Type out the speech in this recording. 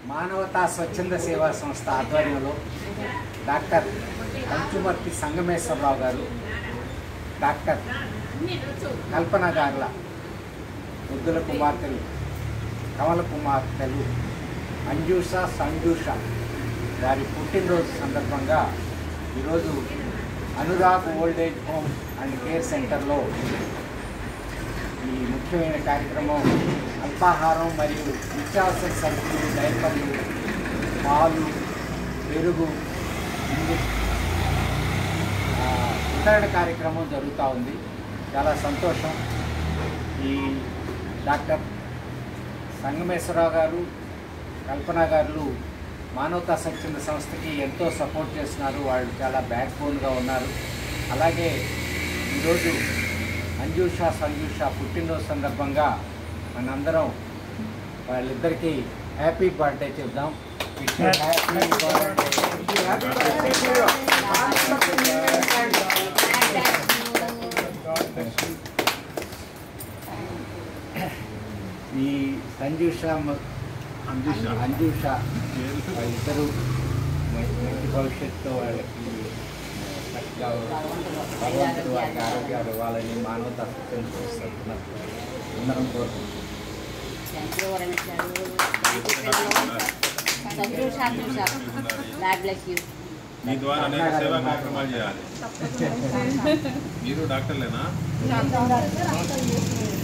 మానవతా స్వచ్ఛంద సేవా సంస్థ ఆధ్వర్యంలో డాక్టర్ కంచుమర్తి సంగమేశ్వరరావు గారు, డాక్టర్ కల్పన గార్ల ముద్దుల కుమార్తెలు, కమల కుమార్తెలు అంజూష సంజూష వారి పుట్టినరోజు సందర్భంగా ఈరోజు Anurag old age home and care సెంటర్లో ఈ ముఖ్యమైన కార్యక్రమం అల్పాహారం మరియు నిత్యావసర సరుకులు, డైపర్లు, పాలు, పెరుగు వితరణ కార్యక్రమం జరుగుతూ ఉంది. చాలా సంతోషం. ఈ డాక్టర్ సంగమేశ్వరరావు గారు, కల్పన గారు మానవతా స్వచ్ఛంద సంస్థకి ఎంతో సపోర్ట్ చేస్తున్నారు. వాళ్ళు చాలా బ్యాక్ బోన్గా ఉన్నారు. అలాగే ఈరోజు అంజూష సంజూష పుట్టినరోజు సందర్భంగా మనందరం వాళ్ళిద్దరికీ హ్యాపీ బర్త్డే చెప్దాం. ఈ సంజూష అంజూష ఇద్దరు మంచి భవిష్యత్తుతో వాళ్ళకి చక్కగా భగవంతుడు వారికి ఆరోగ్యాలు ఇవ్వాలని మానవతా స్వచ్ఛంద అందరం కోరుకుంటున్నాం. మీ ద్వారా అనేక సేవా కార్యక్రమాలు చేయాలి. మీరు డాక్టర్లేనా?